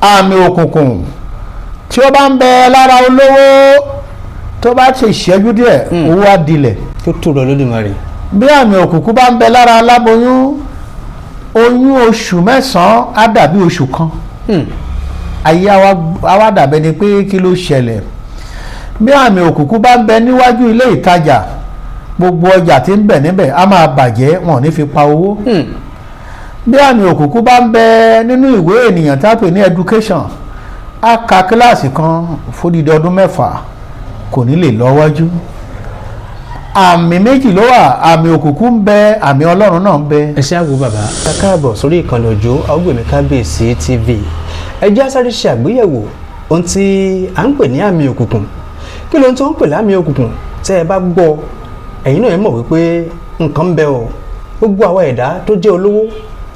àmì òkùnkùn tí ó bá ń bẹ lára olówó tó bá ti ṣẹ́jú díẹ̀ owó á dilẹ̀. tó tó lọ Olódùmarè. bí àmì òkùnkùn bá ń bẹ lára aláboyún oyún oṣù mẹ́sàn-án á dàbí oṣù kan. ayé àwa dàbẹ́ ni pé kí ló ṣẹlẹ̀. bí àmì òkùnkùn bá ń bẹ níwájú ilé ìtajà gbogbo ọjà tí ń bẹ níbẹ̀ á máa bàjẹ́ wọn ò ní fi pa owó. bí àmì òkùnkùn bá ń bẹ nínú ìwé ènìyàn tá a pè ní education á ka kíláàsì kan fódìdí ọdún mẹ́fà kò ní lè lọ́wọ́jú. àmì méjì ló wà, àmì òkùnkùn ń bẹ, àmì ọlọ́run náà ń bẹ. ẹ ṣe àgbo bàbá. ẹ káàbọ̀ sórí ìkànnì Òjó Àwùgbèmí Kábíyèsí TV. ẹ jẹ́ sáré ṣe àgbéyẹ̀wò ohun tí à ń pè ní àmì òkùnkùn. kí ló ń tó ń pè láàmì òkùnkùn? tẹ́ ẹ bá gbọ́ ẹ̀yin náà ẹ mọ̀ wípé nǹkan ń bẹ o. gbogbo àwa ẹ̀dá tó jẹ́ olówó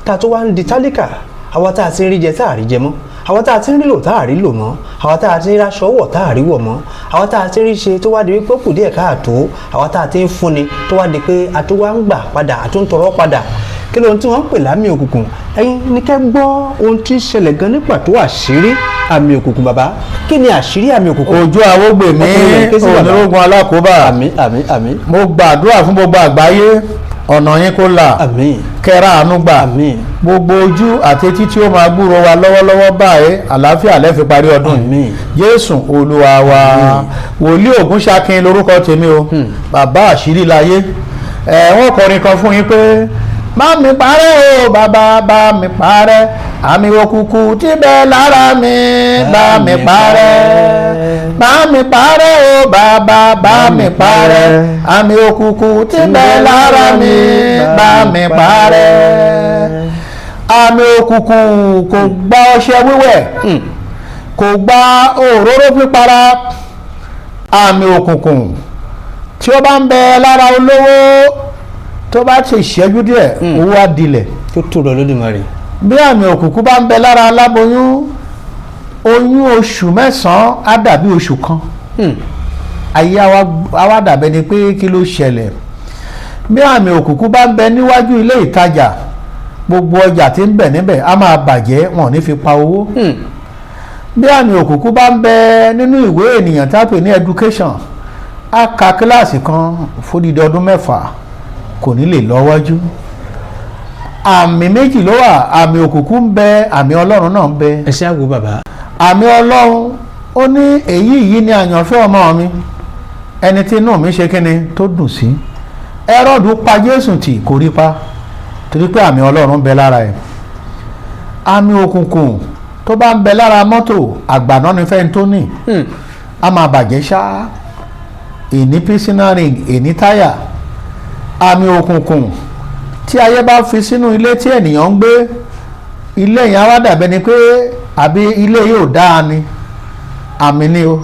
tá a tó wá ń di tálíkà, àwa tá a ti ń rí jẹ tá a rí jẹ mọ́, àwa tá a ti ń rí lò tá a rí lò mọ́, àwa tá a ti ń raṣọ wọ̀ tá a rí wọ̀ mọ́, àwa tá a ti ń rí ṣe tó wá di wípé kù díẹ̀ káàtó, àwa tá a ti ń fúnni tó wá di pé a tó wá ń gbà padà a tó ń tọrọ padà. kí ló ń tí wọ́n ń pè láàmì òkùnkùn? ẹ̀yin ní kẹ́ gbọ́ ohun tí ń ṣẹlẹ̀ gan ní pàtó àṣírí àmì òkùnkùn bàbá. kí ni àṣírí àmì òkùnkùn? Òjó Àwùgbèmí onírògùn alákòóbá. àmín. mo gbàdúrà fún gbogbo àgbáyé ọ̀nà yín kó là. àmín. kẹ́ra àánú gbà. àmín. gbogbo ojú àti etí tí ó máa gbúrò wa lọ́wọ́lọ́wọ́ báyìí àlàáfíà lẹ́fi parí ọdún yìí. Jésù Olúwa wa. Wòlíì Ògúnṣakin lórúkọ tèmi o. bàbá àṣírí láyé. wọ́n kọrin kan fún yín pé bá mi parẹ́ o bàbá bá mi parẹ́ àmì òkùnkùn tí bẹ lára mi bá mi parẹ́ bá mi parẹ́ o bàbá bá mi parẹ́ àmì òkùnkùn tí bẹ lára mi bá mi parẹ́. àmì òkùnkùn kò gba ọṣẹ wíwẹ̀ kò gba òróró pípara. àmì òkùnkùn tí ó bá ń bẹ lára olówó tó bá ti ṣẹ́jú díẹ̀ owó á dilẹ̀. tó tó lọ Olódùmarè. bí àmì òkùnkùn bá ń bẹ lára aláboyún oyún oṣù mẹ́sàn-án á dàbí oṣù kan. ayé àwa dàbẹ́ ni pé kí ló ṣẹlẹ̀. bí àmì òkùnkùn bá ń bẹ níwájú ilé ìtajà gbogbo ọjà tí ń bẹ níbẹ̀ á máa bàjẹ́ wọn ò ní fi pa owó. bí àmì òkùnkùn bá ń bẹ nínú ìwé ènìyàn tá a pè ní education á ka kíláàsì kan fódìdí ọdún mẹ́fà kò ní lè lọ́wọ́jú. àmì méjì ló wà, àmì òkùnkùn ń bẹ, àmì ọlọ́run náà ń bẹ. ẹ ṣe àgbo bàbá. àmì ọlọ́run ó ní èyí yìí ni àyànfẹ́ ọmọ mi ẹni tí inú mi ṣe kíni tó dùn sí. Hẹ́rọ́dù pa Jésù tì kò rí pa torí pé àmì ọlọ́run ń bẹ lára ẹ̀. àmì òkùnkùn tó bá ń bẹ lára mọ́tò àgbàná ni fẹ́ni tó ní a máa bàjẹ́ ṣá. èní písínà ring èní táyà. àmì òkùnkùn tí ayé bá fi sínú ilé tí ènìyàn ń gbé ilé yẹn á wá dàbẹ́ ni pé àbí ilé yóò dáa ni. àmì ni o.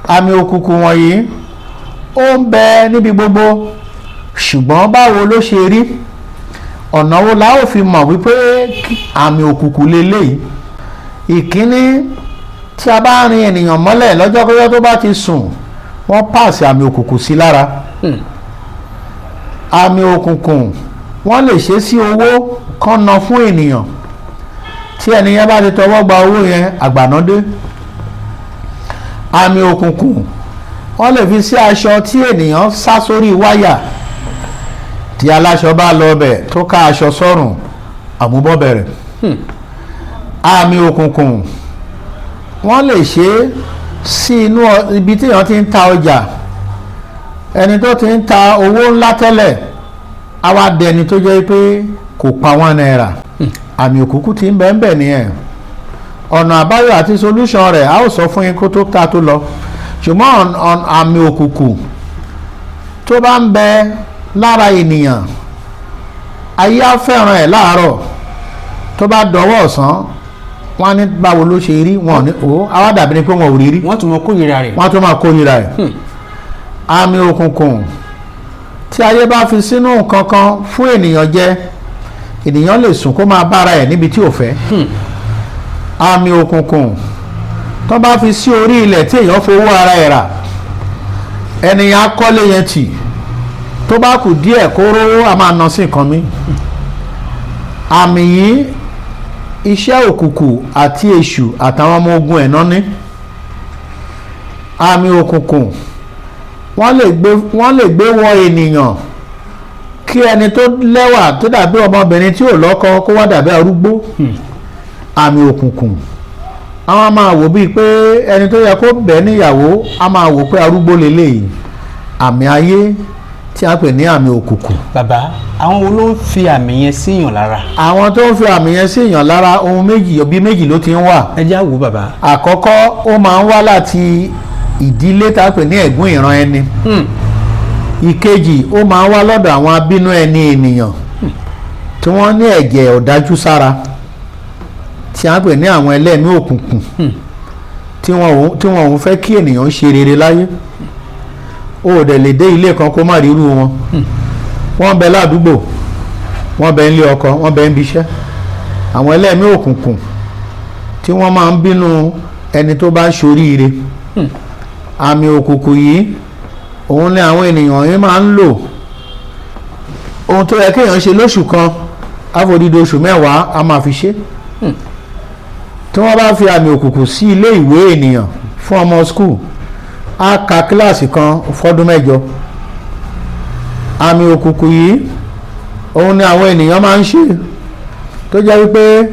àmì òkùnkùn wọ̀nyí ó ń bẹ níbi gbogbo ṣùgbọ́n báwo ló ṣe rí? ọ̀nà wo la ó fi mọ̀ wípé àmì òkùnkùn lélẹ́yìí? ìkíní tí a bá rin ènìyàn mọ́lẹ̀ lọ́jọ́kọ́jọ́ tó bá ti sùn wọ́n pàṣẹ àmì òkùnkùn sí lára. àmì òkùnkùn wọ́n lè ṣe sí owó kan ná fún ènìyàn tí ẹnìyẹn bá ti tọwọ́ gba owó yẹn àgbànádé. àmì òkùnkùn wọ́n lè fi sí aṣọ tí ènìyàn sá sórí wáyà tí aláṣọ bá lọ bẹ̀ tó ká aṣọ sọ́rùn àmúbọ́ bẹ̀rẹ̀. àmì òkùnkùn wọ́n lè ṣe sí inú ibi tí èèyàn ti ń ta ọjà ẹni tó ti ń ta owó ńlá tẹ́lẹ̀ á wá di ẹni tó jẹ́ pé kò pa $1. àmì òkùnkùn ti ń bẹ ń bẹ nìyẹn. ọ̀nà àbáyọ àti solution rẹ̀ a ó sọ fún yín kó tó ta tó lọ ṣùgbọ́n àmì òkùnkùn tó bá ń bẹ lára ènìyàn ayé á fẹ́ràn ẹ̀ láàárọ̀ tó bá dọwọ́ ọ̀sán wọ́n á ní báwo ló ṣe rí wọn ò ní o àwa dàbí ni pé wọn ò rí rí wọ́n tún máa kórìíra rẹ̀. wọ́n tún máa kórìíra ẹ̀. àmì òkùnkùn tí ayé bá fi sínú nǹkan kan fún ènìyàn jẹ ènìyàn lè sùn kó máa bára ẹ̀ níbi tí ò fẹ́. àmì òkùnkùn tó bá fi sí orí ilẹ̀ tí èèyàn fowó ara ẹ̀ rà ènìyàn akọ́lé yẹn tì tó bá kù díẹ̀ kó rówó a máa ná sí nǹkan mi. àmì yìí iṣẹ́ òkùnkùn àti èṣù àtàwọn ọmọ ogun ẹ̀ náà ní. Àmì òkùnkùn wọ́n lè gbé wọ ènìyàn kí ẹni tó lẹ́wà tó dàbí ọmọbìnrin tí ò lọ́kọ kó wá dàbí arúgbó. Àmì òkùnkùn àwọn máa wò bíi pé ẹni tó yẹ kó bẹ́ẹ̀ níyàwó a máa wò pé arúgbó lélẹ́yìí. Àmì ayé tí a pè ní àmì òkùnkùn. bàbá àwọn wo ló ń fi àmì yẹn síyàn lára. àwọn tó ń fi àmì yẹn síyàn lára ohun méjì ló ti ń wà. ẹ já wò bàbá. àkọ́kọ́ ó máa ń wá láti ìdílé tá a pè ní ẹ̀gún ìran ẹni. ìkejì ó máa ń wá lọ́dọ̀ àwọn abínú ẹni ènìyàn tí wọ́n ní ẹ̀jẹ̀ ọ̀dájú sára tí a pè ní àwọn ẹlẹ́mìí òkùnkùn tí wọn ò fẹ́ kí ènìyàn ṣe rere láyé. ó dẹ̀ lè dé ilé kan kó má ríru wọn. wọ́n bẹ ládùúgbò wọ́n bẹ nílé ọkọ wọ́n bẹ níbi iṣẹ́. àwọn ẹlẹ́mìí òkùnkùn tí wọ́n máa ń bínú ẹni tó bá ṣoríire. àmì òkùnkùn yìí òun ni àwọn ènìyàn yìí máa ń lò. ohun tó yẹ kéèyàn ṣe lóṣù kan àfòdìdì oṣù mẹ́wàá a máa fi ṣe. tí wọ́n bá fi àmì òkùnkùn sí ilé ìwé ènìyàn fún ọmọ skul a ka kíláàsì kan fọ́dún mẹ́jọ. àmì òkùnkùn yìí òun ni àwọn ènìyàn máa ń ṣe tó jẹ́ wípé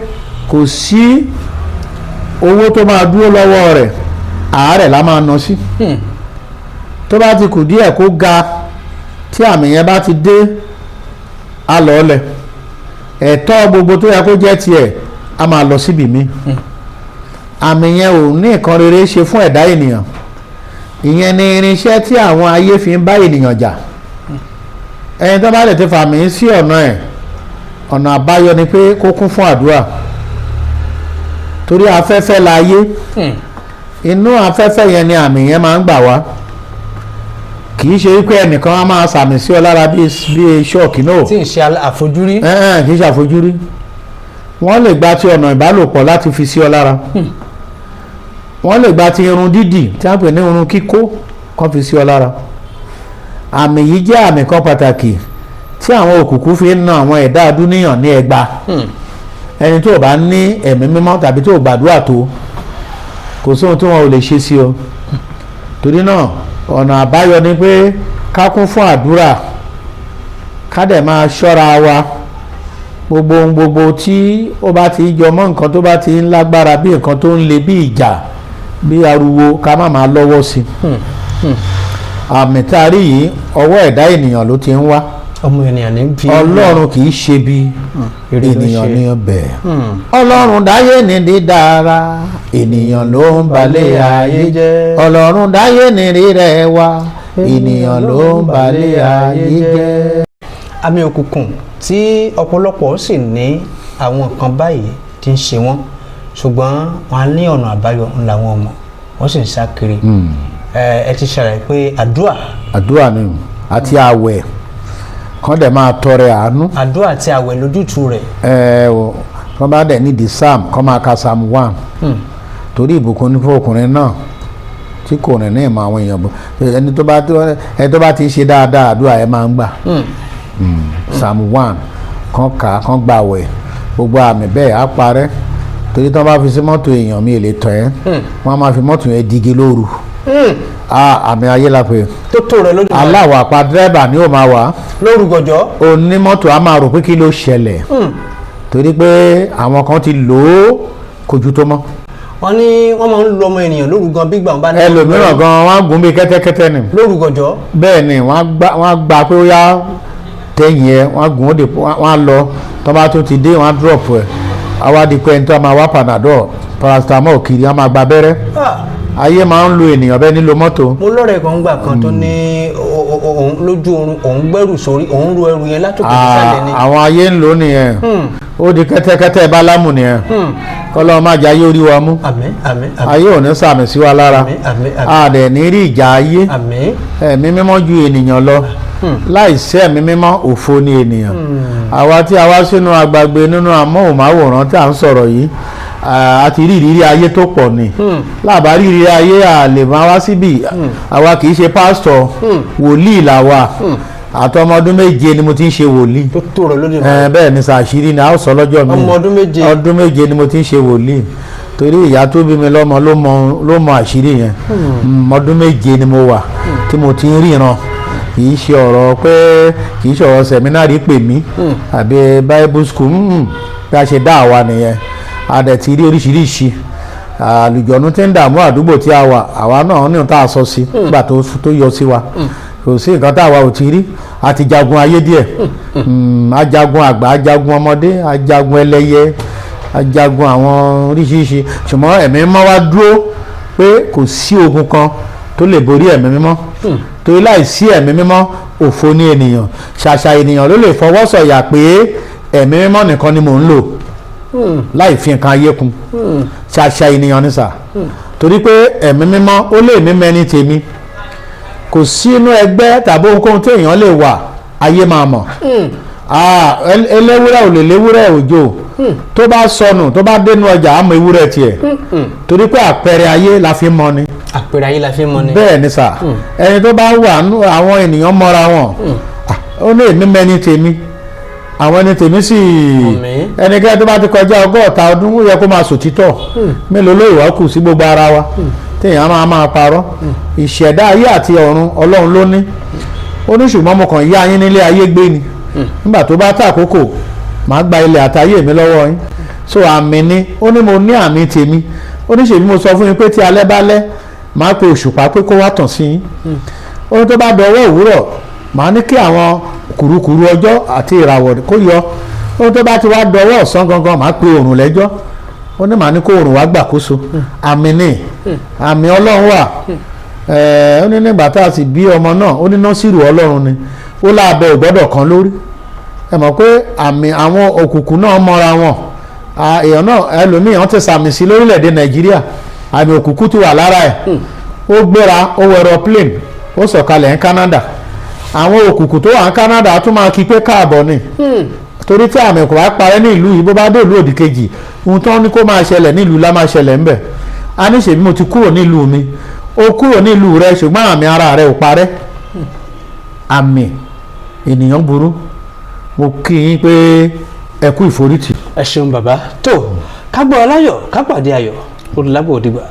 kò sí owó tó máa dúró lọ́wọ́ rẹ̀ àárẹ̀ la máa ná sí. tó bá ti kù díẹ̀ kó ga tí àmì yẹn bá ti dé a lọ́ọ̀lẹ̀ ẹ̀tọ́ gbogbo tó yẹ kó jẹ́ tiẹ̀ a máa lọ síbi mi. àmì yẹn ò ní nǹkan rere ṣe fún ẹ̀dá ènìyàn. ìyẹn ni irinṣẹ́ tí àwọn ayé fi ń bá ènìyàn jà. ẹni tó bá lè ti fàmì sí ọ̀nà àbáyọ ni pé kó kún fún àdúrà. torí afẹ́fẹ́ la ayé. inú afẹ́fẹ́ yẹn ni àmì yẹn máa ń gbà wá. kì í ṣe wípé ẹnìkan á máa sàmì sí ọ lára bí ṣọ́ọ̀kì náà. tí ń ṣe àfojúrí. kì í ṣe àfojúrí. wọ́n lè gba ti ọ̀nà ìbálòpọ̀ láti fi sí ọ lára. wọ́n lè gba ti irun dídì tí a pè ní irun kíkó kan fi sí ọ lára. àmì yìí jẹ́ àmì kan pàtàkì tí àwọn òkùnkùn fi ń na àwọn ẹ̀dá adúníyàn ní ẹgba. ẹni tó bá ní ẹ̀mí mímọ́ tàbí tó gbàdúrà tó kò sóhun tí wọn ò lè ṣe sí ọ. torí náà ọ̀nà àbáyọ ni pé ká kún fún àdúrà ká dẹ̀ máa ṣọ́ra wa. gbogbo tí ó bá ti jọ mọ́ nǹkan tó bá ti ń lágbára bí nǹkan tó ń le bí ìjà bí ariwo ká má máa lọ́wọ́ sí. àmì tá a rí yìí ọwọ́ ẹ̀dá ènìyàn ló ti ń wá. ọmọ ènìyàn ní bí. ọlọ́run kì í ṣe bí ènìyàn ní ọbẹ̀. ọlọ́run dáyé ní dídára ènìyàn ló ń balẹ̀ ayé jẹ́. ọlọ́run dáyé ní rírẹ̀ wá ènìyàn ló ń balẹ̀ ayé jẹ́. àmì òkùnkùn tí ọ̀pọ̀lọpọ̀ sì ní àwọn nǹkan báyìí tí ń ṣe wọ́n ṣùgbọ́n wọn á ní ọ̀nà àbáyọ ńlá wọn mọ̀ wọ́n sì ń sá kiri. ẹ ti ṣàlàyé pé àdúrà ni àti àwẹ̀ kán dẹ̀ máa tọrẹ àánú. àdúrà àti àwẹ̀ lójútu rẹ̀. kán bá dẹ̀ nídìí psalm kán máa ka psalm 1 torí ìbùkún ní fún ọkùnrin náà tí kò rìn ní ìmọ̀ àwọn èèyàn bọ̀ ẹni tó bá ti ń ṣe dáadáa àdúrà ẹ máa ń gbà. psalm 1 kán kà á kán gbà wẹ̀ gbogbo àmì bẹ́ẹ̀ á parẹ́ torí tí wọ́n bá fi sí mọ́tò èèyàn mi ò lè tọ̀ ẹ́ wọ́n á máa fi mọ́tò yẹn digi lóru. àmì ayé la pé tó rẹ lójú. aláwọ̀ àpá dírẹ́bà ni ó máa wà. lórúkọjọ́. onímọ́tò á máa rò pé kí ló ṣẹlẹ̀ torí pé àwọn kan ti lò ó kojú tó mọ́. wọ́n ní wọ́n máa ń lo ọmọ ènìyàn lóru gan bí gbàǹbá ní. ẹlòmíràn gan wọ́n á gùn bí kẹ́tẹ́kẹ́tẹ́ ni. lórúkọjọ́. bẹ́ẹ̀ ni wọ́n á gba pé ó yá tẹ̀yìn ẹ̀ wọ́n á gùn ó dé wọ́n á lọ tó bá tó ti dé wọ́n á drop ẹ̀ àwa di pé ẹni tó máa wá panadol paracetamol kiri wọ́n máa gba abẹ́rẹ́. ayé máa ń lo ènìyàn bẹ́ẹ̀ nílò mọ́tò. mo lọ́rẹ̀ kan gbà kan tó ní òun lójú oorun òun gbẹ́rù sórí òun ru ẹrù yẹn látòkè sísàlẹ̀ ni. àwọn ayé ń lò nìyẹn ó di kẹ́tẹ́kẹ́tẹ́ bálámù nìyẹn kọ́lọ́ máa jẹ́ ayé orí wa mú. àmín àmín àmín. ayé ò ní sàmì sí wa lára àmín àmín àmín. a dẹ̀ ní rí ìjà ayé àmín. ẹ̀mí mímọ́ ju ènìyàn lọ láìsí ẹ̀mí mímọ́ òfo ni ènìyàn. àwa tí a wá sínú agbègbè nínú amóhùnmáwòrán tí à ń sọ̀rọ̀ yìí a ti rí ìrírí ayé tó pọ̀ ni lábàá rí ìrírí ayé a lè máa wá síbi àwa kì í ṣe pásítọ̀ wòlíì làwa àtọmọ ọdún méje ni mo ti ń ṣe wòlíì. tó tó rọ lórí bẹ́ẹ̀ ni àṣírí ni a ó sọ lọ́jọ́ mi. ọmọ ọdún méje. ọdún méje ni mo ti ń ṣe wòlíì torí ìyá tó bí mi lọ́mọ ló mọ àṣírí yẹn. ọdún méje ni mo wà tí mo ti ń ríran kì í ṣe ọ̀rọ̀ pé kì í ṣe ọ̀rọ̀ sẹ̀mínárì pè mí àbí bible school bí a ṣe dá àwa nìyẹn a dẹ̀ ti rí oríṣiríṣi àlùjọ̀nù tí ń dààmú àdúgbò tí a wà àwa náà ní ohun tá a sọ sí nígbà tó yọ sí wa kò sí nǹkan tá àwa ò ti rí a ti jagun ayé díẹ̀ ajagun àgbà ajagun ọmọdé ajagun ẹlẹ́yẹ ajagun àwọn oríṣiríṣi ṣùgbọ́n ẹ̀mí mímọ́ wá dúró pé kò sí ogun kan tó lè borí ẹ̀mí mímọ́ torí láìsí ẹ̀mí mímọ́ òfo ní ènìyàn ṣàṣà ènìyàn ló lè fọwọ́ sọ̀yà pé ẹ̀mí mímọ́ nìkan ni mò ń lò láì fi nǹkan ayé kun ṣàṣà ènìyàn ní sà torí pé ẹ̀mí mímọ́ ó lè mí mẹ́ni tèmi kò sí inú ẹgbẹ́ tàbí ohunkóhun tí èèyàn lè wà ayé máa mọ̀ eléwúrẹ́ ò lè léwúrẹ́ òjò tó bá sọnù tó bá dénú ọjà àmọ́ ewúrẹ́ tiẹ̀ torí pé àpẹẹrẹ ayé la fi mọ̀ ni. àpẹẹrẹ ayé la fi mọ̀ ni. bẹ́ẹ̀ ni sà ẹni tó bá wà nú àwọn ènìyàn mọ́ra wọn ó lè mí mẹ́ni tèmi àwọn ẹni tèmi sì ẹnikẹ́ni tó bá ti kọjá 100 ọdún ó yẹ kó máa sòtítọ́ mélòó ló ìwà kù sí gbogbo ara wa téèyàn máa parọ́ ìṣẹ̀dá ayé àti ọ̀run ọlọ́run ló ní ó ní ṣùgbọ́n mo kàn yá yín nílé ayé gbé ni nígbà tó bá tàkókò màá gba ilẹ̀ àtayé mi lọ́wọ́ yín so àmì ni ó ní mo ní àmì tèmi ó ní ṣèbí mo sọ fún yín pé tí alẹ́ bá lẹ́ màá pe òṣùpá pé kó wá tàn sí yín ó ní tó bá dọwọ́ òwúrọ̀ màá ní kí àwọn kùrukùru ọjọ́ àti ìràwọ̀ kó yọ ó ní tó bá ti wá dọwọ́ ọ̀sán gangan màá pe òrùn lẹ́jọ́ ó ní màá ní kó òrùn wá gbàkóso àmì ni àmì ọlọ́run wà ó ní nígbà tá a sì bí ọmọ náà ó ní nọ́sìrù ọlọ́run ni ó láàbẹ̀ ògbọ́dọ̀ kan lórí ẹ mọ̀ pé àmì àwọn òkùnkùn náà mọ́ra wọn èèyàn náà ẹlòmíràn ti sàmì sí lórílẹ̀‐èdè nàìjíríà àmì òkùnkùn ti wà lára ẹ̀ ó gbéra ó wọ aeroplane ó sọ̀kalẹ̀ ní Canada àwọn òkùnkùn tó wà ní Canada tún máa kí pé káàbọ̀ ni torí tí àmì kò bá parẹ́ ní ìlú yìí bó bá dé ìlú òdì kejì ohun tó ní kó máa ṣẹlẹ̀ ní ìlú lá máa ṣẹlẹ̀ ńbẹ̀ a ní ṣèbí mo ti kúrò ní ìlú mi ó kúrò ní ìlú rẹ ṣùgbọ́n àmì ara rẹ ò parẹ́ àmì ènìyàn burú mo kí yín pé ẹ kú ìforítì. ẹ ṣeun bàbá tó ká gbọ́ ọ láyọ̀ ká pàdé ayọ̀ olùlágbò òdìgbà.